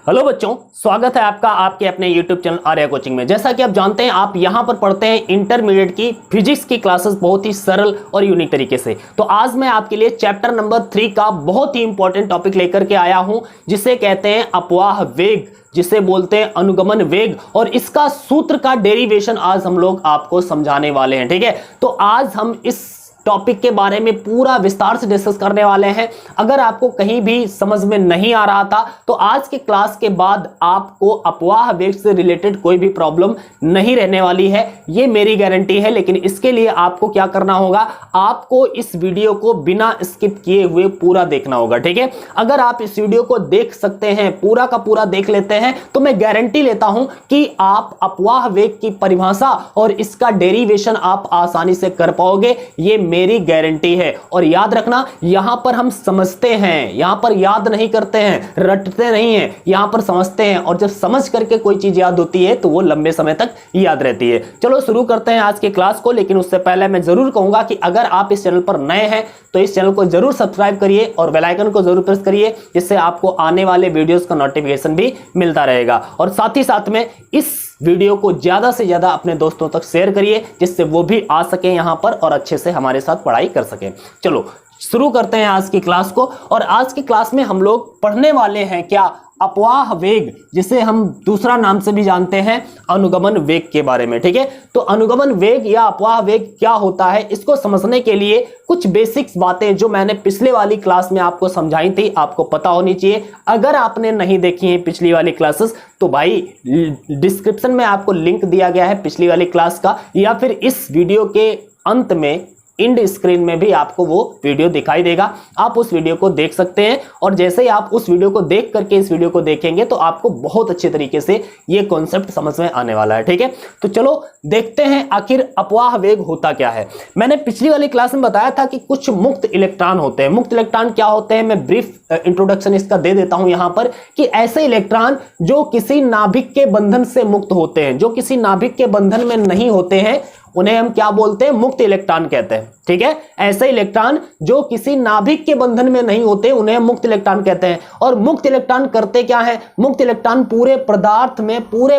Hello बच्चों, स्वागत है आपका आपके अपने YouTube चैनल आर्या कोचिंग में। जैसा कि आप जानते हैं, आप यहां पर पढ़ते हैं इंटरमीडिएट की फिजिक्स की क्लासेस बहुत ही सरल और यूनिक तरीके से। तो आज मैं आपके लिए चैप्टर नंबर 3 का बहुत ही इंपॉर्टेंट टॉपिक लेकर के आया हूं, जिसे कहते हैं अपवाह वेग, जिसे बोलते हैं अनुगमन वेग, और इसका सूत्र का डेरिवेशन आज हम लोग आपको समझाने वाले हैं। ठीक है, तो आज हम इस टॉपिक के बारे में पूरा विस्तार से डिस्कस करने वाले हैं। अगर आपको कहीं भी समझ में नहीं आ रहा था तो आज के क्लास के बाद आपको अपवाह वेग से रिलेटेड कोई भी प्रॉब्लम नहीं रहने वाली है, ये मेरी गारंटी है। लेकिन इसके लिए आपको क्या करना होगा, आपको इस वीडियो को बिना स्किप किए हुए पूरा देखना होगा। ठीक है, अगर आप इस वीडियो को देख सकते हैं, पूरा का पूरा देख लेते हैं, तो मैं गारंटी लेता हूं कि आप अपवाह वेग की परिभाषा और इसका डेरिवेशन आप आसानी से कर पाओगे, ये मेरी गारंटी है। और याद रखना, यहां पर हम समझते हैं, यहां पर याद नहीं करते हैं, रटते नहीं हैं, यहां पर समझते हैं। और जब समझ करके कोई चीज याद होती है तो वो लंबे समय तक याद रहती है। चलो शुरू करते हैं आज की क्लास को। लेकिन उससे पहले मैं जरूर कहूंगा कि अगर आप इस चैनल पर नए हैं तो इस चैनल को जरूर सब्सक्राइब करिए और बेल आइकन को जरूर प्रेस करिए, जिससे आपको आने वाले वीडियोस का नोटिफिकेशन भी मिलता रहेगा। और साथ ही साथ में इस वीडियो को ज्यादा से ज्यादा अपने दोस्तों तक शेयर करिए, जिससे वो भी आ सके यहां पर और अच्छे से हमारे साथ पढ़ाई कर सके। चलो शुरू करते हैं आज की क्लास को। और आज की क्लास में हम लोग पढ़ने वाले हैं क्या, अपवाह वेग, जिसे हम दूसरा नाम से भी जानते हैं अनुगमन वेग के बारे में। ठीक है, तो अनुगमन वेग या अपवाह वेग क्या होता है, इसको समझने के लिए कुछ बेसिक्स बातें जो मैंने पिछले वाली क्लास में आपको समझाई थी, आपको पता होनी चाहिए। अगर आपने नहीं देखी है पिछली वाली क्लासेस तो भाई डिस्क्रिप्शन में आपको लिंक दिया गया है पिछली वाली क्लास का, या फिर इस वीडियो के अंत में इंड स्क्रीन में भी आपको वो वीडियो दिखाई देगा, आप उस वीडियो को देख सकते हैं। और जैसे ही आप उस वीडियो को देख करके इस वीडियो को देखेंगे तो आपको बहुत अच्छे तरीके से ये कॉन्सेप्ट समझ में आने वाला है। ठीक है, तो चलो देखते हैं आखिर अपवाह वेग होता क्या है। मैंने पिछली वाली क्लास में बताया था कि कुछ मुक्त इलेक्ट्रॉन होते हैं। मुक्त इलेक्ट्रॉन क्या होते हैं, मैं ब्रीफ इंट्रोडक्शन इसका दे देता हूं यहां पर, कि ऐसे इलेक्ट्रॉन जो किसी नाभिक के बंधन से मुक्त होते हैं, जो किसी नाभिक के बंधन में नहीं होते हैं, उन्हें हम क्या बोलते हैं, मुक्त इलेक्ट्रॉन कहते हैं। ठीक है, ऐसे इलेक्ट्रॉन जो किसी नाभिक के बंधन में नहीं होते उन्हें मुक्त इलेक्ट्रॉन कहते हैं। और मुक्त इलेक्ट्रॉन करते क्या है, मुक्त इलेक्ट्रॉन पूरे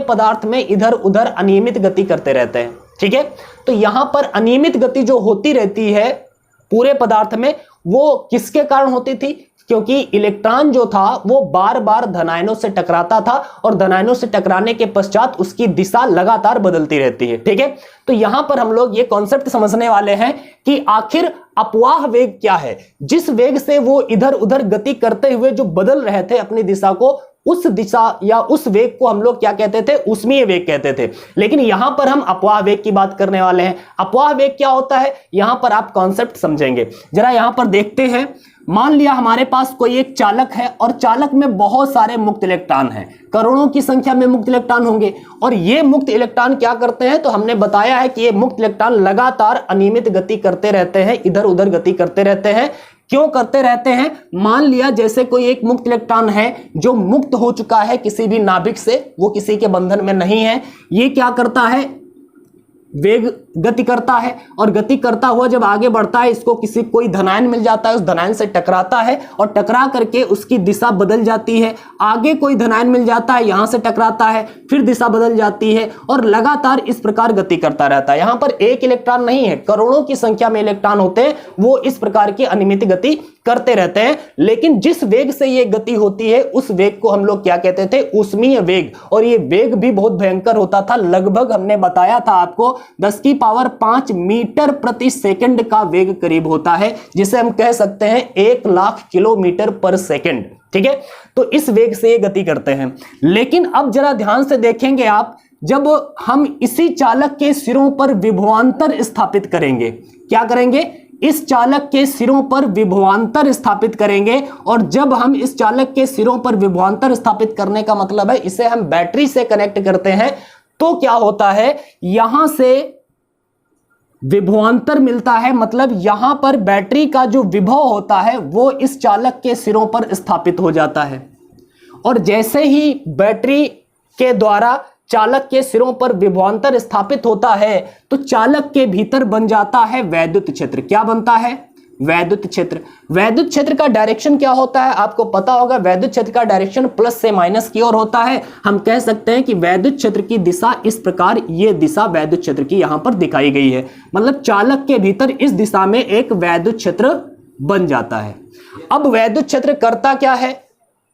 पदार्थ में इधर उधर अनियमित गति करते रहते हैं। ठीक है, तो यहां पर अनियमित गति जो होती रहती है पूरे पदार्थ में, वो किसके कारण होती थी, क्योंकि इलेक्ट्रॉन जो था वो बार बार धनायनों से टकराता था और धनायनों से टकराने के पश्चात उसकी दिशा लगातार बदलती रहती है। ठीक है, तो यहां पर हम लोग ये कॉन्सेप्ट समझने वाले हैं कि आखिर अपवाह वेग क्या है। जिस वेग से वो इधर उधर गति करते हुए जो बदल रहे थे अपनी दिशा को, उस दिशा या उस वेग को हम लोग क्या कहते थे, ऊष्मीय वेग कहते थे। लेकिन यहां पर हम अपवाह वेग की बात करने वाले हैं। अपवाह वेग क्या होता है, यहां पर आप कॉन्सेप्ट समझेंगे। जरा यहां पर देखते हैं, मान लिया हमारे पास कोई एक चालक है और चालक में बहुत सारे मुक्त इलेक्ट्रॉन हैं, करोड़ों की संख्या में मुक्त इलेक्ट्रॉन होंगे। और ये मुक्त इलेक्ट्रॉन क्या करते हैं, तो हमने बताया है कि ये मुक्त इलेक्ट्रॉन लगातार अनियमित गति करते रहते हैं, इधर उधर गति करते रहते हैं। क्यों करते रहते हैं, मान लिया जैसे कोई एक मुक्त इलेक्ट्रॉन है जो मुक्त हो चुका है किसी भी नाभिक से, वो किसी के बंधन में नहीं है, ये क्या करता है, वेग गति करता है। और गति करता हुआ जब आगे बढ़ता है, इसको किसी कोई धनायन मिल जाता है, उस धनायन से टकराता है और टकरा करके उसकी दिशा बदल जाती है। आगे कोई धनायन मिल जाता है, यहां से टकराता है, फिर दिशा बदल जाती है और लगातार इस प्रकार गति करता रहता है। यहां पर एक इलेक्ट्रॉन नहीं है, करोड़ों की संख्या में इलेक्ट्रॉन होते हैं, वो इस प्रकार की अनियमित गति करते रहते हैं। लेकिन जिस वेग से ये गति होती है उस वेग को हम लोग क्या कहते थे, ऊष्मीय वेग। और ये वेग भी बहुत भयंकर होता था, लगभग हमने बताया था आपको 10 की पावर 5 मीटर प्रति सेकंड का वेग करीब होता है, जिसे हम कह सकते हैं 1 लाख किलोमीटर पर सेकंड। ठीक है, तो इस वेग से ये गति करते हैं। लेकिन अब जरा ध्यान से देखेंगे आप, जब हम इसी चालक के सिरों पर विभवांतर स्थापित करेंगे, क्या करेंगे, इस चालक के सिरों पर विभवांतर स्थापित करेंगे। और जब हम इस चालक के सिरों पर विभवांतर स्थापित करने का मतलब है इसे हम बैटरी से कनेक्ट करते हैं, तो क्या होता है, यहां से विभवांतर मिलता है, मतलब यहां पर बैटरी का जो विभव होता है वो इस चालक के सिरों पर स्थापित हो जाता है। और जैसे ही बैटरी के द्वारा चालक के सिरों पर विभवांतर स्थापित होता है तो चालक के भीतर बन जाता है वैद्युत क्षेत्र। क्या बनता है, वैद्युत क्षेत्र। वैद्युत क्षेत्र का डायरेक्शन क्या होता है आपको पता होगा, वैद्युत क्षेत्र का डायरेक्शन प्लस से माइनस की ओर होता है। हम कह सकते हैं कि वैद्युत क्षेत्र की दिशा इस प्रकार, ये दिशा वैद्युत क्षेत्र की यहां पर दिखाई गई है, मतलब चालक के भीतर इस दिशा में एक वैद्युत क्षेत्र बन जाता है। अब वैद्युत क्षेत्र करता क्या है,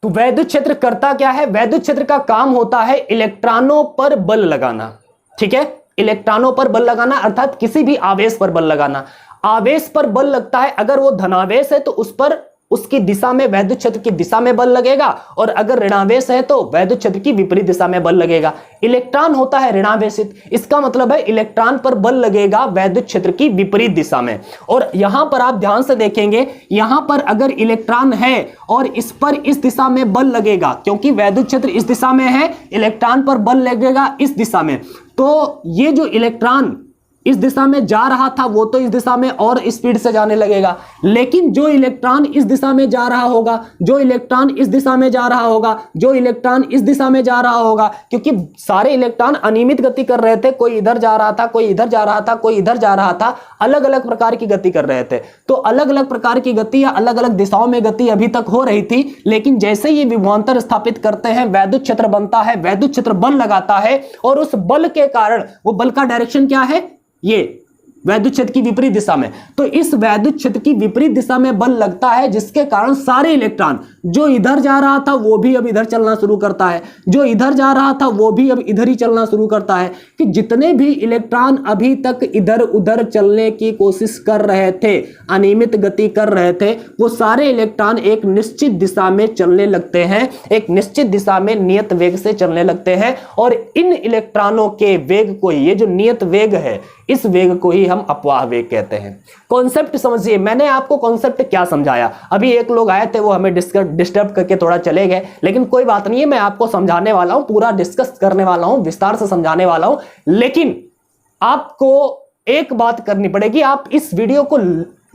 तो वैद्युत क्षेत्र करता क्या है, वैद्युत क्षेत्र का काम होता है इलेक्ट्रॉनों पर बल लगाना, ठीक है, इलेक्ट्रॉनों पर बल लगाना अर्थात किसी भी आवेश पर बल लगाना। आवेश पर बल लगता है, अगर वो धनावेश है तो उस पर उसकी दिशा में वैद्युत क्षेत्र की दिशा में बल लगेगा, और अगर ऋणावेश है तो वैद्युत क्षेत्र की विपरीत दिशा में बल लगेगा। इलेक्ट्रॉन होता है ऋणावेशित, इसका मतलब है इलेक्ट्रॉन पर बल लगेगा वैद्युत क्षेत्र की विपरीत दिशा में। और यहां पर आप ध्यान से देखेंगे, यहां पर अगर इलेक्ट्रॉन है और इस पर इस दिशा में बल लगेगा, क्योंकि वैद्युत क्षेत्र इस दिशा में है, इलेक्ट्रॉन पर बल लगेगा इस दिशा में, तो ये जो इलेक्ट्रॉन इस दिशा में जा रहा था वो तो इस दिशा में और स्पीड से जाने लगेगा, लेकिन जो इलेक्ट्रॉन इस दिशा में जा रहा होगा, जो इलेक्ट्रॉन इस दिशा में जा रहा होगा, जो इलेक्ट्रॉन इस दिशा में जा रहा होगा, क्योंकि सारे इलेक्ट्रॉन अनियमित गति कर रहे थे, कोई इधर जा रहा था, कोई इधर जा रहा था, कोई इधर जा रहा था, अलग अलग प्रकार की गति कर रहे थे। तो अलग अलग प्रकार की गति या अलग अलग दिशाओं में गति अभी तक हो रही थी, लेकिन जैसे ये विभवांतर स्थापित करते हैं, वैद्युत क्षेत्र बनता है, वैद्युत क्षेत्र बल लगाता है, और उस बल के कारण, वो बल का डायरेक्शन क्या है, ये वैद्युत क्षेत्र की विपरीत दिशा में, तो इस वैद्युत क्षेत्र की विपरीत दिशा में बल लगता है, जिसके कारण सारे इलेक्ट्रॉन, जो इधर जा रहा था वो भी अब इधर चलना शुरू करता है, जो इधर जा रहा था वो भी अब इधर ही चलना शुरू करता है, कि जितने भी इलेक्ट्रॉन अभी तक इधर उधर चलने की कोशिश कर रहे थे, अनियमित गति कर रहे थे, वो सारे इलेक्ट्रॉन एक निश्चित दिशा में चलने लगते हैं, एक निश्चित दिशा में नियत वेग से चलने लगते हैं, और इन इलेक्ट्रॉनों के वेग को, ये जो नियत वेग है, इस वेग को ही हम अपवाह वेग कहते हैं। कॉन्सेप्ट समझिए, मैंने आपको कॉन्सेप्ट क्या समझाया, अभी एक लोग आए थे वो हमें डिस्टर्ब करके थोड़ा चले गए, लेकिन कोई बात नहीं है, मैं आपको समझाने वाला हूं, पूरा डिस्कस करने वाला हूं, विस्तार से समझाने वाला हूं। लेकिन आपको एक बात करनी पड़ेगी, आप इस वीडियो को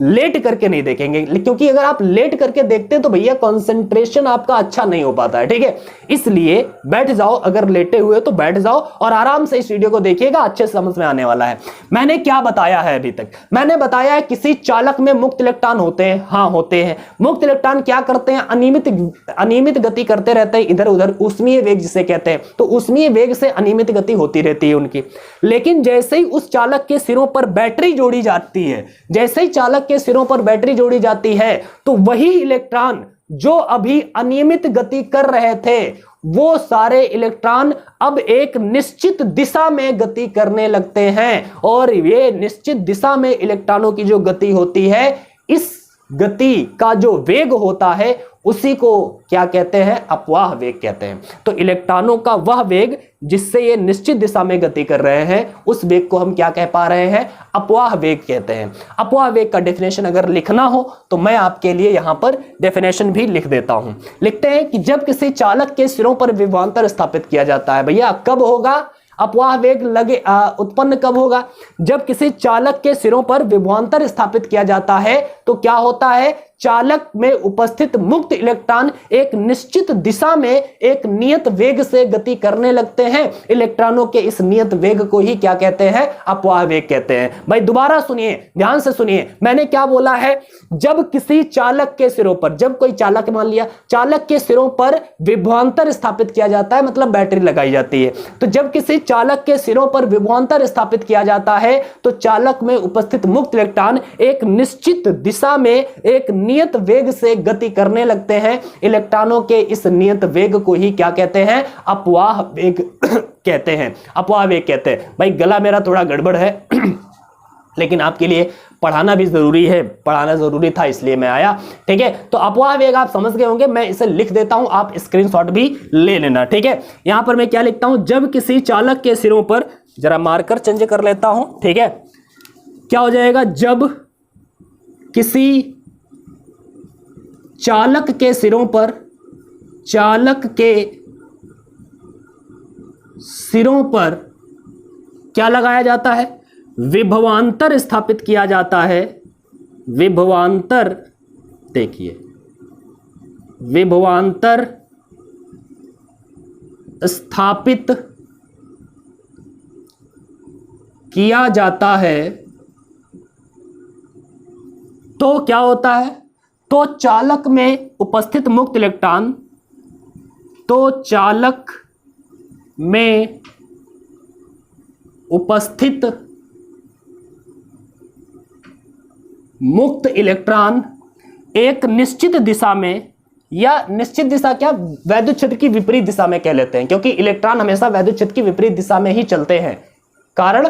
लेट करके नहीं देखेंगे, क्योंकि अगर आप लेट करके देखते हैं तो भैया कंसंट्रेशन आपका अच्छा नहीं हो पाता है, ठीक है। इसलिए बैठ जाओ, अगर लेटे हुए तो बैठ जाओ और आराम से इस वीडियो को देखिएगा, अच्छे से समझ में आने वाला है। मैंने क्या बताया है अभी तक, मैंने बताया है किसी चालक में मुक्त इलेक्ट्रॉन होते हैं, हाँ होते हैं। मुक्त इलेक्ट्रॉन क्या करते हैं, अनियमित गति करते रहते हैं इधर उधर, ऊष्मीय वेग जिसे कहते हैं, तो ऊष्मीय वेग से अनियमित गति होती रहती है उनकी। लेकिन जैसे ही उस चालक के सिरों पर बैटरी जोड़ी जाती है, जैसे ही चालक के सिरों पर बैटरी जोड़ी जाती है, तो वही इलेक्ट्रॉन जो अभी अनियमित गति कर रहे थे, वो सारे इलेक्ट्रॉन अब एक निश्चित दिशा में गति करने लगते हैं, और ये निश्चित दिशा में इलेक्ट्रॉनों की जो गति होती है, इस गति का जो वेग होता है उसी को क्या कहते हैं, अपवाह वेग कहते हैं। तो इलेक्ट्रॉनों का वह वेग जिससे ये निश्चित दिशा में गति कर रहे हैं, उस वेग को हम क्या कह पा रहे हैं, अपवाह वेग कहते हैं। अपवाह वेग का डेफिनेशन अगर लिखना हो तो मैं आपके लिए यहां पर डेफिनेशन भी लिख देता हूं। लिखते हैं कि जब किसी चालक के सिरों पर विभवांतर स्थापित किया जाता है, भैया कब होगा अपवाह वेग उत्पन्न कब होगा, जब किसी चालक के सिरों पर विभवांतर स्थापित किया जाता है, तो क्या होता है, चालक में उपस्थित मुक्त इलेक्ट्रॉन एक निश्चित दिशा में एक नियत वेग से गति करने लगते हैं। इलेक्ट्रॉनों के इस नियत वेग को ही क्या कहते हैं, अपवाह वेग कहते हैं। भाई दोबारा सुनिए, ध्यान से सुनिए, मैंने क्या बोला है, जब किसी चालक के सिरों पर, जब कोई चालक, मान लिया चालक के सिरों पर विभवांतर स्थापित किया जाता है, मतलब बैटरी लगाई जाती है, तो जब किसी चालक के सिरों पर विभवांतर स्थापित किया जाता है, तो चालक में उपस्थित मुक्त इलेक्ट्रॉन एक निश्चित दिशा में एक नियत वेग से गति करने लगते हैं। इलेक्ट्रॉनों के इस नियत वेग को ही क्या कहते हैं, अपवाह वेग कहते हैं, अपवाह वेग कहते हैं। भाई गला मेरा थोड़ा गड़बड़ है लेकिन आपके लिए पढ़ाना भी जरूरी है, पढ़ाना जरूरी था इसलिए मैं आया, ठीक है। तो अपवाह वेग आप समझ गए होंगे, मैं इसे लिख देता हूं, आप स्क्रीनशॉट भी ले लेना, ठीक है। यहां पर मैं क्या लिखता हूं, जब किसी चालक के सिरों पर, जरा मार्कर चेंज कर लेता हूं, ठीक है, क्या हो जाएगा, जब किसी चालक के सिरों पर, चालक के सिरों पर क्या लगाया जाता है, विभवांतर स्थापित किया जाता है। विभवांतर, देखिए विभवांतर स्थापित किया जाता है, तो क्या होता है, तो चालक में उपस्थित मुक्त इलेक्ट्रॉन, तो चालक में उपस्थित मुक्त इलेक्ट्रॉन एक निश्चित दिशा में, या निश्चित दिशा क्या, वैद्युत क्षेत्र की विपरीत दिशा में कह लेते हैं, क्योंकि इलेक्ट्रॉन हमेशा वैद्युत क्षेत्र की विपरीत दिशा में ही चलते हैं, कारण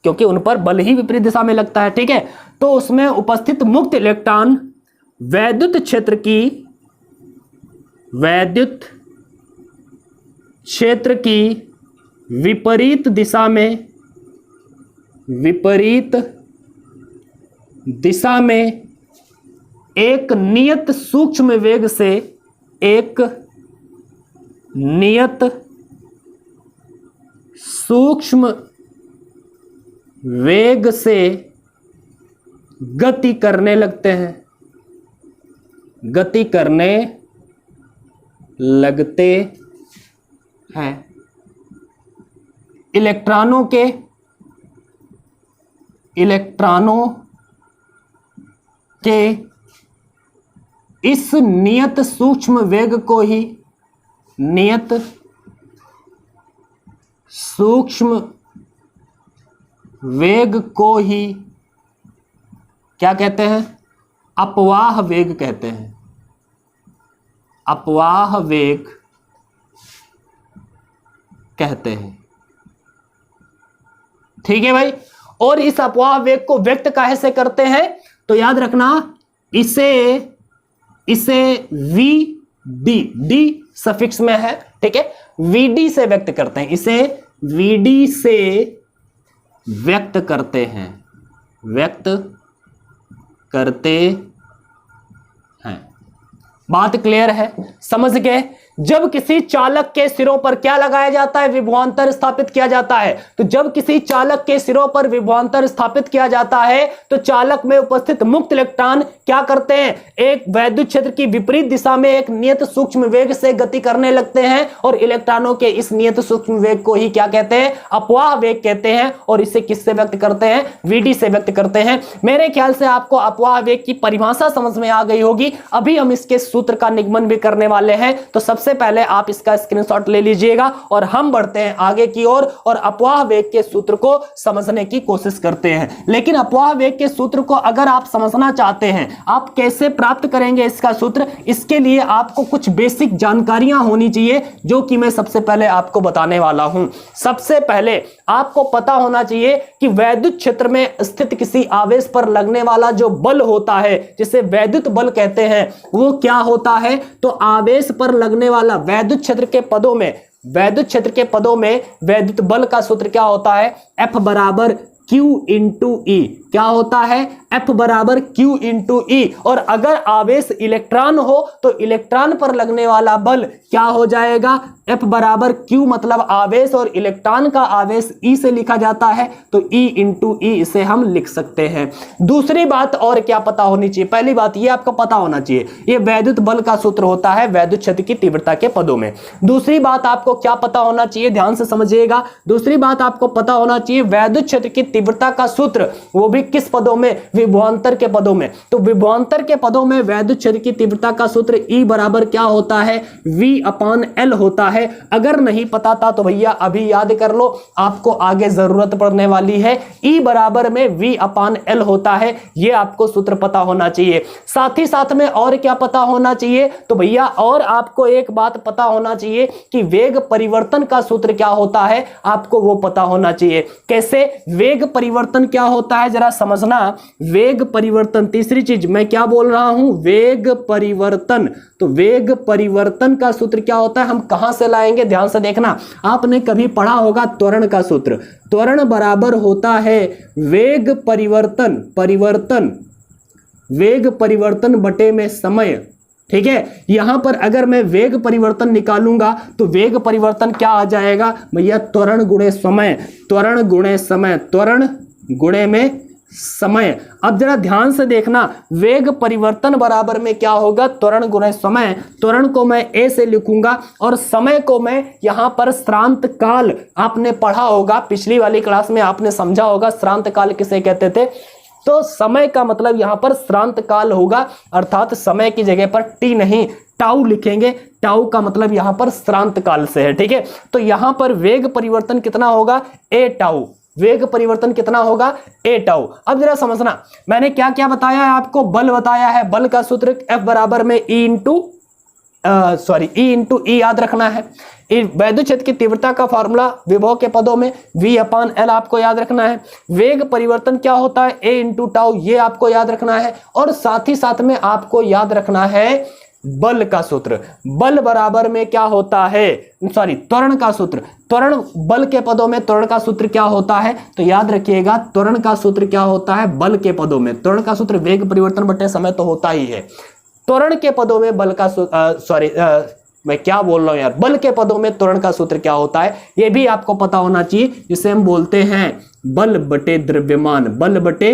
क्योंकि उन पर बल ही विपरीत दिशा में लगता है। ठीक है, तो उसमें उपस्थित मुक्त इलेक्ट्रॉन वैद्युत क्षेत्र की विपरीत दिशा में एक नियत सूक्ष्म वेग से गति करने लगते हैं। इलेक्ट्रॉनों के इस नियत सूक्ष्म वेग को ही क्या कहते हैं, अपवाह वेग कहते हैं। अपवाह वेग कहते हैं। ठीक है भाई, और इस अपवाह वेग को व्यक्त काहे से करते हैं, तो याद रखना इसे डी सफिक्स में है। ठीक है, वीडी से व्यक्त करते हैं, इसे वीडी से व्यक्त करते हैं। बात क्लियर है, समझ गए। जब किसी चालक के सिरों पर क्या लगाया जाता है, विभवांतर स्थापित किया जाता है। तो जब किसी चालक के सिरों पर विभवांतर स्थापित किया जाता है तो चालक में उपस्थित मुक्त इलेक्ट्रॉन क्या करते हैं, एक वैद्युत क्षेत्र की विपरीत दिशा में एक नियत सूक्ष्म वेग से गति करने लगते हैं, और इलेक्ट्रॉनों के इस नियत सूक्ष्म वेग को ही क्या कहते हैं, अपवाह वेग कहते हैं। और इसे किससे व्यक्त करते हैं, वीडी से व्यक्त करते हैं। मेरे ख्याल से आपको अपवाह वेग की परिभाषा समझ में आ गई होगी। अभी हम इसके सूत्र का निगमन भी करने वाले हैं, तो सबसे पहले आप इसका स्क्रीनशॉट ले लीजिएगा और हम बढ़ते हैं आगे की ओर और अपवाह वेग के सूत्र को समझने की कोशिश करते हैं। लेकिन अपवाह वेग के सूत्र को अगर आप समझना चाहते हैं, आप कैसे प्राप्त करेंगे इसका सूत्र, इसके लिए आपको कुछ बेसिक जानकारियां होनी चाहिए, जो कि मैं सबसे पहले आपको बताने वाला हूं। सबसे पहले आपको पता होना चाहिए कि वैद्युत क्षेत्र में स्थित किसी आवेश पर लगने वाला जो बल होता है, जिसे वैद्युत बल कहते हैं, वो क्या होता है। तो आवेश पर लगने वाला वैद्युत क्षेत्र के पदों में वैद्युत बल का सूत्र क्या होता है, F बराबर Q इंटू ई। क्या होता है, F बराबर Q इंटू ई। और अगर आवेश इलेक्ट्रॉन हो तो इलेक्ट्रॉन पर लगने वाला बल क्या हो जाएगा, F बराबर Q मतलब आवेश, और इलेक्ट्रॉन का आवेश E से लिखा जाता है, तो E इंटू ई इसे हम लिख सकते हैं। दूसरी बात और क्या पता होनी चाहिए, पहली बात ये आपको पता होना चाहिए, ये वैद्युत बल का सूत्र होता है वैद्युत क्षेत्र की तीव्रता के पदों में। दूसरी बात आपको क्या पता होना चाहिए, ध्यान से समझिएगा। दूसरी बात आपको पता होना चाहिए, वैद्युत क्षेत्र की तीव्रता का सूत्र वो भी किस पदों में, विभवांतर के पदों में। तो विभवांतर के पदों में वैद्युत क्षेत्र की तीव्रता का सूत्र E बराबर क्या होता है, V/L होता है। अगर नहीं पता था तो भैया अभी याद कर लो, आपको आगे जरूरत पड़ने वाली है। E बराबर में V/L होता है, ये आपको सूत्र पता होना चाहिए। साथ ही साथ में और क्या पता होना चाहिए, तो भैया और आपको एक बात पता होना चाहिए कि वेग परिवर्तन का सूत्र क्या होता है, आपको वो पता होना चाहिए। कैसे, वेग परिवर्तन क्या होता है जरा समझना। वेग परिवर्तन, तीसरी चीज मैं क्या बोल रहा हूं, वेग परिवर्तन। तो वेग परिवर्तन का सूत्र क्या होता है, हम कहां से लाएंगे, ध्यान से देखना। आपने कभी पढ़ा होगा त्वरण का सूत्र, त्वरण बराबर होता है वेग परिवर्तन बटे में समय। ठीक है, यहां पर अगर मैं वेग परिवर्तन निकालूंगा तो वेग परिवर्तन क्या आ जाएगा भैया, त्वरण गुणे समय, त्वरण गुणे में समय। अब जरा ध्यान से देखना, वेग परिवर्तन बराबर में क्या होगा, त्वरण गुणे समय। त्वरण को मैं ए से लिखूंगा और समय को मैं यहां पर श्रांत काल, आपने पढ़ा होगा पिछली वाली क्लास में, आपने समझा होगा श्रांत काल किसे कहते थे, तो समय का मतलब यहां पर श्रांत काल होगा, अर्थात समय की जगह पर टी नहीं टाउ लिखेंगे। टाउ का मतलब यहां पर श्रांत काल से है, ठीक है। तो यहां पर वेग परिवर्तन कितना होगा, ए टाउ। वेग परिवर्तन कितना होगा, ए टाउ। अब जरा समझना, मैंने क्या क्या बताया है आपको, बल बताया है, बल का सूत्र F बराबर में E इंटू ई याद रखना है। वैद्युत क्षेत्र की तीव्रता का फॉर्मूला विभव के पदों में V/L आपको याद रखना है। वेग परिवर्तन क्या होता है, A इंटू टाउ, ये आपको याद रखना है। और साथ ही साथ में आपको याद रखना है बल का सूत्र। बल बराबर में क्या होता है, त्वरण का सूत्र। त्वरण, बल के पदों में त्वरण का सूत्र क्या होता है, तो याद रखिएगा त्वरण का सूत्र क्या होता है बल के पदों में। त्वरण का सूत्र वेग परिवर्तन बटे समय तो होता ही है, त्वरण के पदों में बल का मैं क्या बोल रहा हूं यार, बल के पदों में त्वरण का सूत्र क्या होता है यह भी आपको पता होना चाहिए, जिसे हम बोलते हैं बल बटे द्रव्यमान। बल बटे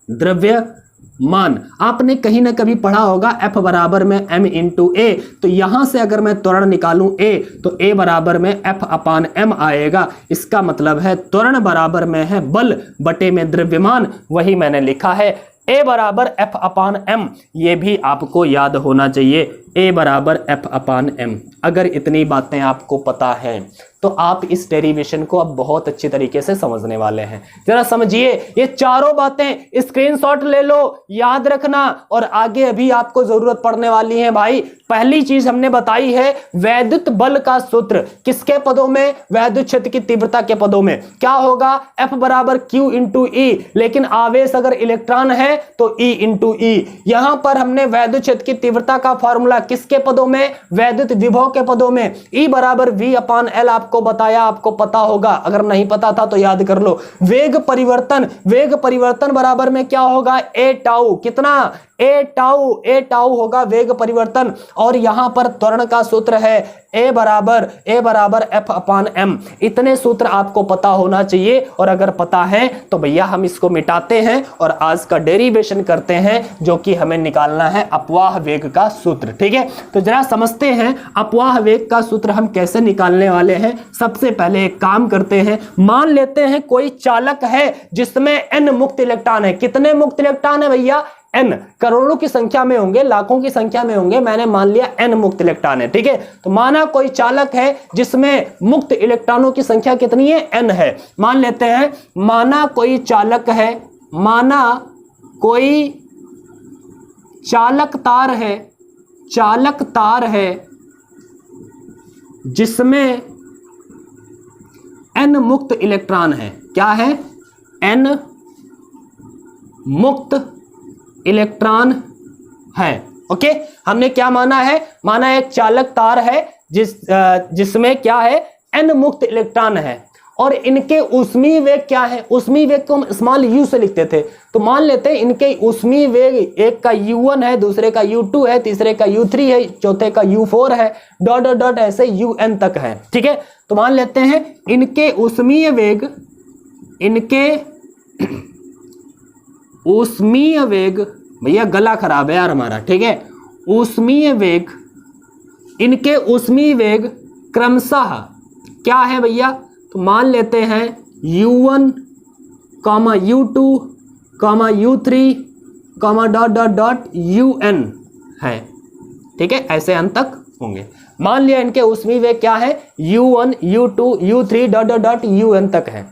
द्रव्यमान आपने कहीं ना कभी पढ़ा होगा, F बराबर में m इंटू ए। तो यहां से अगर मैं त्वरण निकालूं A, तो A बराबर में F/m आएगा। इसका मतलब है त्वरण बराबर में है बल बटे में द्रव्यमान, वही मैंने लिखा है। A बराबर F/m, ये भी आपको याद होना चाहिए, A बराबर F/m। अगर इतनी बातें आपको पता हैं तो आप इस डेरिवेशन को अब बहुत अच्छी तरीके से समझने वाले हैं। जरा समझिए, ये चारों बातें स्क्रीनशॉट ले लो, याद रखना, और आगे अभी आपको जरूरत पड़ने वाली है भाई। पहली चीज हमने बताई है वैद्युत बल का सूत्र, किसके पदों में, वैद्युत क्षेत्र की तीव्रता के पदों में। क्या होगा, F बराबर Q इंटू ई, लेकिन आवेश अगर इलेक्ट्रॉन है तो E इंटू ई। यहां पर हमने वैद्युत क्षेत्र की तीव्रता का फॉर्मूला किसके पदों में, वैद्युत विभव के पदों में। E बराबर V/L आपको बताया, आपको पता होगा, अगर नहीं पता था तो याद कर लो। वेग परिवर्तन, वेग परिवर्तन बराबर में क्या होगा, ए टाउ। कितना, ए टाउ होगा वेग परिवर्तन। और यहां पर त्वरण का सूत्र है A बराबर F/m। इतने सूत्र आपको पता होना चाहिए, और अगर पता है तो भैया हम इसको मिटाते हैं और आज का डेरिवेशन करते हैं, जो कि हमें निकालना है अपवाह वेग का सूत्र, ठीक है। तो जरा समझते हैं अपवाह वेग का सूत्र हम कैसे निकालने वाले हैं। सबसे पहले एक काम करते हैं, मान लेते हैं कोई चालक है जिसमें n मुक्त इलेक्ट्रॉन है। कितने मुक्त इलेक्ट्रॉन है भैया, n। करोड़ों की संख्या में होंगे, लाखों की संख्या में होंगे, मैंने मान लिया n मुक्त इलेक्ट्रॉन है, ठीक है। तो माना कोई चालक है जिसमें मुक्त इलेक्ट्रॉनों की संख्या कितनी है, n है। मान लेते हैं, माना कोई चालक है, माना कोई चालक तार है जिसमें n मुक्त इलेक्ट्रॉन है। क्या है, n मुक्त इलेक्ट्रॉन है। ओके, हमने क्या माना है, माना एक चालक तार है जिसमें क्या है, n मुक्त इलेक्ट्रॉन है, और इनके ऊष्मीय वेग क्या है, ऊष्मीय वेग को हम स्मॉल u से लिखते थे। तो मान लेते हैं इनके ऊष्मीय वेग, एक का u1 है, दूसरे का u2 है, तीसरे का u3 है, चौथे का u4 है, डॉट डॉट डॉट ऐसे un तक है, ठीक है। तो मान लेते हैं इनके ऊष्मीय वेग, भैया गला खराब है यार हमारा, ठीक है। ऊष्मीय वेग, इनके ऊष्मीय वेग क्रमशः क्या है भैया, तो मान लेते हैं u1, u2, u3, dot dot dot un है, ठीक है। ऐसे अंत तक होंगे। मान लिया इनके ऊष्मीय वेग क्या है, u1, u2, u3, dot dot dot un तक है।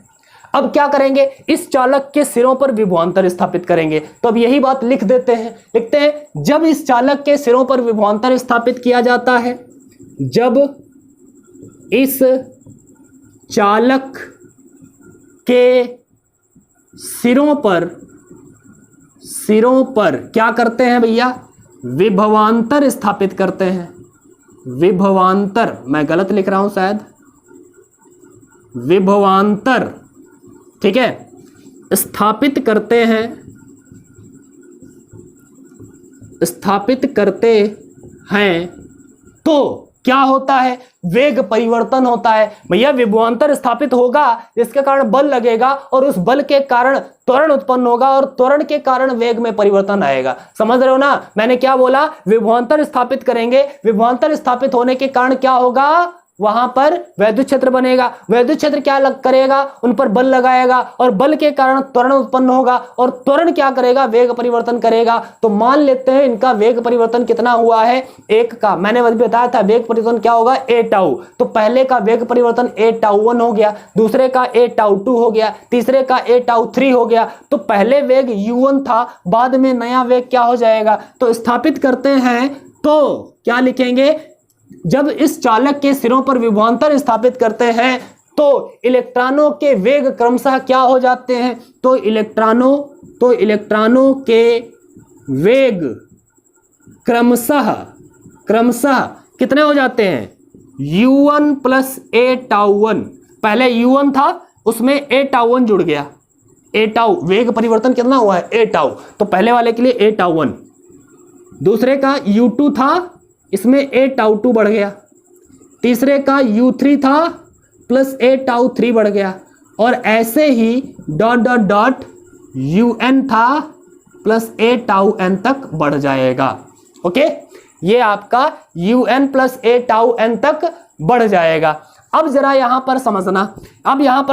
अब क्या करेंगे, इस चालक के सिरों पर विभवांतर स्थापित करेंगे। तो अब यही बात लिख देते हैं, लिखते हैं, जब इस चालक के सिरों पर विभवांतर स्थापित किया जाता है, जब इस चालक के सिरों पर क्या करते हैं भैया, विभवांतर स्थापित करते हैं। विभवांतर, मैं गलत लिख रहा हूं शायद, विभवांतर, ठीक है, स्थापित करते हैं, तो क्या होता है, वेग परिवर्तन होता है। भैया विभवांतर स्थापित होगा जिसके कारण बल लगेगा, और उस बल के कारण त्वरण उत्पन्न होगा, और त्वरण के कारण वेग में परिवर्तन आएगा। समझ रहे हो ना, मैंने क्या बोला, विभवांतर स्थापित करेंगे, विभवांतर स्थापित होने के कारण क्या होगा, वहां पर वैद्युत क्षेत्र बनेगा। वैद्युत क्षेत्र क्या करेगा, उन पर बल लगाएगा और बल के कारण त्वरण उत्पन्न होगा और त्वरण क्या करेगा, वेग परिवर्तन करेगा। तो मान लेते हैं इनका वेग परिवर्तन कितना हुआ है, एक का। मैंने अभी बताया था वेग परिवर्तन क्या होगा, a टाउ। तो पहले का वेग परिवर्तन a टाउ 1 हो गया, दूसरे का a टाउ 2 हो गया, तीसरे का a टाउ 3 हो गया। तो पहले वेग u1 था, बाद में नया वेग क्या हो जाएगा। तो स्थापित करते हैं तो क्या लिखेंगे, जब इस चालक के सिरों पर विभवांतर स्थापित करते हैं तो इलेक्ट्रॉनों के वेग क्रमशः क्या हो जाते हैं, तो इलेक्ट्रॉनों के वेग क्रमशः कितने हो जाते हैं, u1 प्लस a टाउ 1। पहले u1 था, उसमें a टाउ 1 जुड़ गया, a टाउ वेग परिवर्तन कितना हुआ है, a टाउ। तो पहले वाले के लिए a टाउ 1, दूसरे का u2 था, इसमें a टाउ 2 बढ़ गया, तीसरे का u3 था प्लस a टाउ 3 बढ़ गया, और ऐसे ही डॉट डॉट डॉट un था प्लस a टाउ n तक बढ़ जाएगा। ओके, ये आपका un plus a tau n तक बढ़ जाएगा। अब जरा यहां पर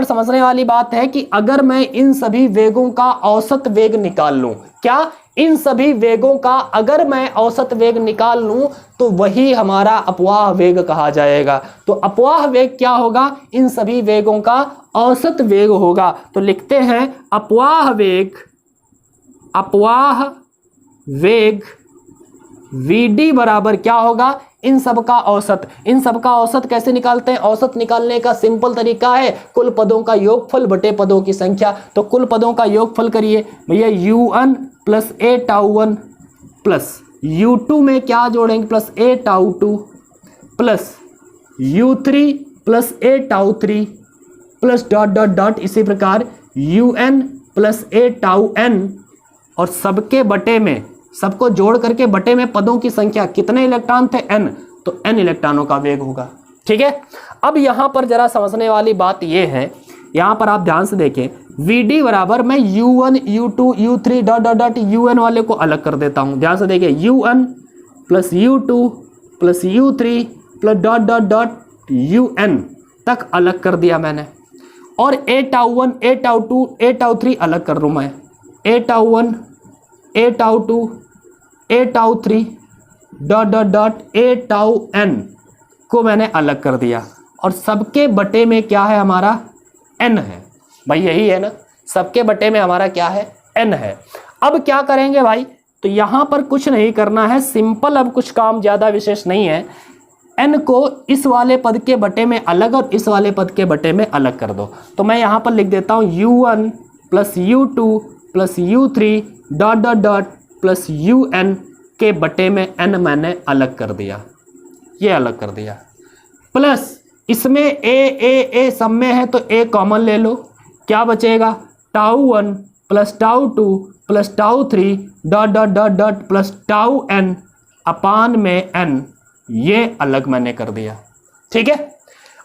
समझने वाली बात है कि अगर मैं इन सभी वेगों का औसत वेग निकाल लूं, क्या इन सभी वेगों का अगर मैं औसत वेग निकाल लूं तो वही हमारा अपवाह वेग कहा जाएगा। तो अपवाह वेग क्या होगा, इन सभी वेगों का औसत वेग होगा। तो लिखते हैं अपवाह वेग Vd बराबर क्या होगा, इन सब का औसत। इन सब का औसत कैसे निकालते हैं, औसत निकालने का सिंपल तरीका है कुल पदों का योगफल बटे पदों की संख्या। तो कुल पदों का योगफल करिए भैया, u1 plus a tau 1 plus u2 में क्या जोड़ेंगे, plus a tau 2 plus u3 plus a tau 3 plus dot dot dot इसी प्रकार un plus a tau n, और सबके बटे में, सबको जोड़ करके बटे में पदों की संख्या, कितने इलेक्ट्रॉन थे, n, तो n इलेक्ट्रॉनों का वेग होगा। ठीक है, अब यहां पर जरा समझने वाली बात यह है, यहां पर आप ध्यान से देखें, Vd बराबर मैं u1 u2 u3 dot dot dot un वाले को अलग कर देता हूं। ध्यान से देखिए, u1 plus u2 plus u3 plus dot dot dot un तक अलग कर दिया मैंने, और a tau 1 a tau 2 a tau 3 अलग कर दूं मैं, a tau 1 a tau 2 a tau 3 dot dot dot a tau n को मैंने अलग कर दिया, और सबके बटे में क्या है हमारा, n है भाई, यही है ना, सबके बटे में हमारा क्या है, n है। अब क्या करेंगे भाई, तो यहां पर कुछ नहीं करना है, सिंपल, अब कुछ काम ज्यादा विशेष नहीं है। n को इस वाले पद के बटे में अलग और इस वाले पद के बटे में अलग कर दो। तो मैं यहां पर लिख देता हूं u1 plus u2 plus u3 dot dot dot plus un के बटे में n मैंने अलग कर दिया, ये अलग कर दिया, प्लस इसमें a सब में है तो a कॉमन ले लो, क्या बचेगा, tau 1 plus tau 2 plus tau 3 dot dot dot dot plus tau n अपान में n, ये अलग मैंने कर दिया। ठीक है,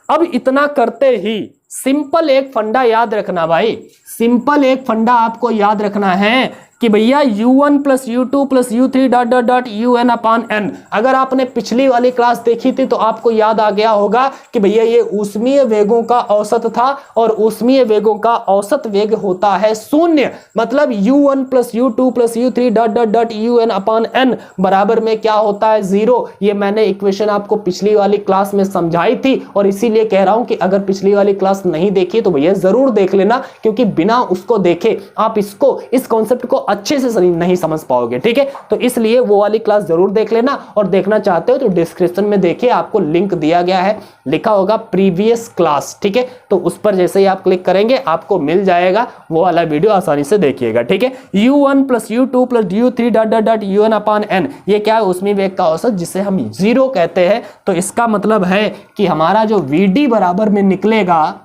अब इतना करते ही सिंपल एक फंडा याद रखना भाई, सिंपल एक फंडा आपको याद रखना है कि भैया u1 plus u2 plus u3 dot dot dot un अपान n। अगर आपने पिछली वाली क्लास देखी थी तो आपको याद आ गया होगा कि भैया ये ऊष्मीय वेगों का औसत था, और ऊष्मीय वेगों का औसत वेग होता है 0, मतलब u1 plus u2 plus u3 dot dot dot un अपान n बराबर में क्या होता है, 0। ये मैंने इक्वेशन आपको पिछली वाली क्लास में समझाई थी, और इसीलिए कह रहा हूं कि अगर पिछली वाली क्लास नहीं देखी तो भैया जरूर देख लेना, क्योंकि बिना उसको देखे आप इस कॉन्सेप्ट को अच्छे से नहीं समझ पाओगे। ठीक है, तो इसलिए वो वाली क्लास जरूर देख लेना, और देखना चाहते हो तो डिस्क्रिप्शन में देखिए, आपको लिंक दिया गया है, लिखा होगा प्रीवियस क्लास। ठीक है, तो उस पर जैसे ही आप क्लिक करेंगे आपको मिल जाएगा, वो वाला वीडियो आसानी से देखिएगा। ठीक है, u1 plus u2 plus u3 dot dot dot un अपान n, ये क्या है, ऊष्मीय वेग का औसत, जिसे हम 0 कहते हैं। तो इसका मतलब है कि हमारा जो Vd बराबर में निकलेगा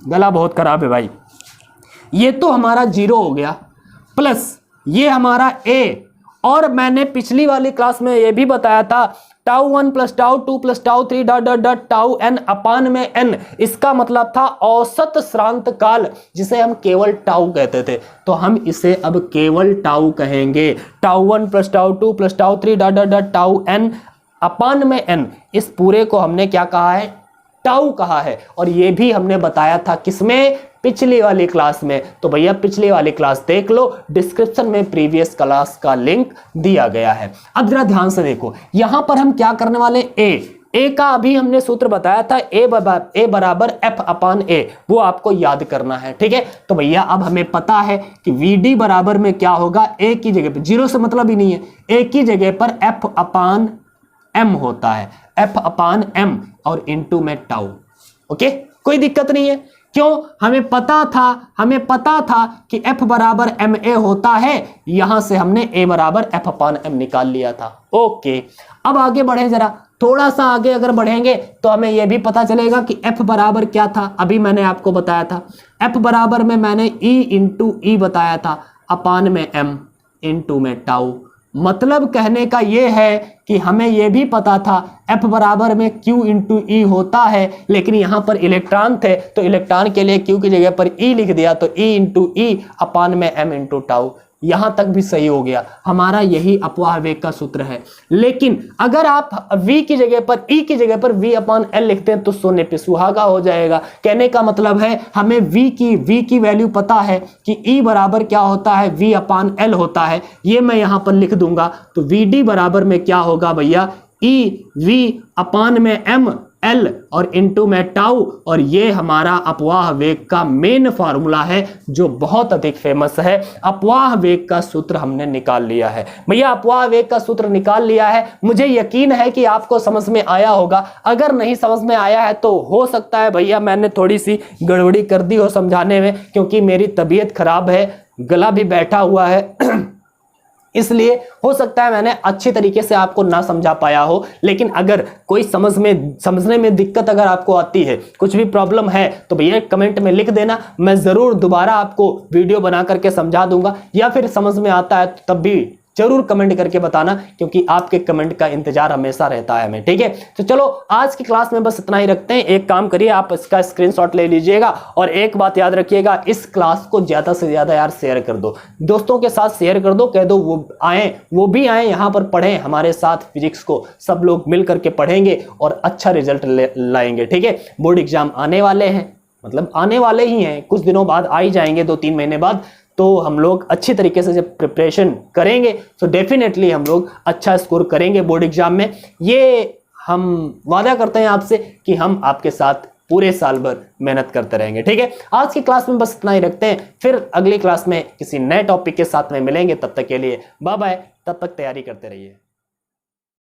गला बहुत खराब है भाई, ये तो हमारा 0 हो गया, प्लस ये हमारा a, और मैंने पिछली वाली क्लास में ये भी बताया था tau 1 plus tau 2 plus tau 3 dot dot dot tau n अपान में n, इसका मतलब था औसत श्रांत काल, जिसे हम केवल टाउ कहते थे, तो हम इसे अब केवल टाउ कहेंगे। Tau 1 plus tau 2 plus tau 3 dot dot dot tau n अपान में n, इस पूरे को हमने क्या कहा है, टाउ कहा है, और ये भी हमने बताया था किसमें, पिछली वाली क्लास में। तो भैया पिछली वाली क्लास देख लो, डिस्क्रिप्शन में प्रीवियस क्लास का लिंक दिया गया है। अब जरा ध्यान से देखो, यहां पर हम क्या करने वाले, ए का अभी हमने सूत्र बताया था, ए बराबर एफ अपान ए, वो आपको याद करना है, ठीक है। तो भैया अब हमें पता है कि वीडी बराबर में क्या होगा, ए की जगह पर, जीरो से मतलब ही नहीं है, ए की जगह पर एफ अपान एम होता है, एफ अपान एम और इनटू में टाउ। ओके, कोई दिक्कत नहीं है। क्यों, हमें पता था कि f बराबर एम ए होता है, यहां से हमने a बराबर f अपान एम निकाल लिया था। ओके, अब आगे बढ़े, जरा थोड़ा सा आगे अगर बढ़ेंगे तो हमें यह भी पता चलेगा कि f बराबर क्या था, अभी मैंने आपको बताया था, f बराबर में मैंने e इंटू ई बताया था, अपान में m इंटू में टाउ। मतलब कहने का यह है कि हमें यह भी पता था F बराबर में Q इंटू ई होता है, लेकिन यहां पर इलेक्ट्रॉन थे तो इलेक्ट्रॉन के लिए Q की जगह पर E लिख दिया, तो E इंटू ई अपान में M इंटू टाउ। यहां तक भी सही हो गया, हमारा यही अपवाह वेग का सूत्र है। लेकिन अगर आप V की जगह पर, E की जगह पर V अपान L लिखते हैं तो सोने पे सुहागा हो जाएगा। कहने का मतलब है हमें V की वैल्यू पता है कि E बराबर क्या होता है, V अपान L होता है, ये मैं यहां पर लिख दूंगा। तो VD बराबर में क्या होगा भैया, E V अपान में M L और इनटू में टाउ, और ये हमारा अपवाह वेग का मेन फार्मूला है जो बहुत अधिक फेमस है। अपवाह वेग का सूत्र हमने निकाल लिया है भैया, अपवाह वेग का सूत्र निकाल लिया है। मुझे यकीन है कि आपको समझ में आया होगा, अगर नहीं समझ में आया है तो हो सकता है भैया मैंने थोड़ी सी गड़बड़ी कर दी हो समझाने में, क्योंकि मेरी तबीयत खराब है, गला भी बैठा हुआ है इसलिए हो सकता है मैंने अच्छी तरीके से आपको ना समझा पाया हो। लेकिन अगर कोई समझने में दिक्कत अगर आपको आती है, कुछ भी प्रॉब्लम है, तो भैया कमेंट में लिख देना, मैं जरूर दोबारा आपको वीडियो बना करके समझा दूंगा, या फिर समझ में आता है तब भी जरूर कमेंट करके बताना, क्योंकि आपके कमेंट का इंतजार हमेशा रहता है हमें, ठीक है। तो चलो आज की क्लास में बस इतना ही रखते हैं। एक काम करिए, आप इसका स्क्रीनशॉट ले लीजिएगा, और एक बात याद रखिएगा, इस क्लास को ज्यादा से ज्यादा यार शेयर कर दो, दोस्तों के साथ शेयर कर दो, कह दो वो भी आए यहाँ पर पढ़ें हमारे साथ फिजिक्स को, सब लोग मिल करके पढ़ेंगे और अच्छा रिजल्ट लाएंगे, ठीक है। बोर्ड एग्जाम आने वाले हैं, मतलब आने वाले ही हैं, कुछ दिनों बाद आ ही जाएंगे, 2-3 महीने बाद। तो हम लोग अच्छी तरीके से जब प्रिपरेशन करेंगे तो डेफिनेटली हम लोग अच्छा स्कोर करेंगे बोर्ड एग्जाम में। ये हम वादा करते हैं आपसे कि हम आपके साथ पूरे साल भर मेहनत करते रहेंगे, ठीक है। आज की क्लास में बस इतना ही रखते हैं, फिर अगली क्लास में किसी नए टॉपिक के साथ में मिलेंगे। तब तक के लिए बाय बाय, तब तक तैयारी करते रहिए।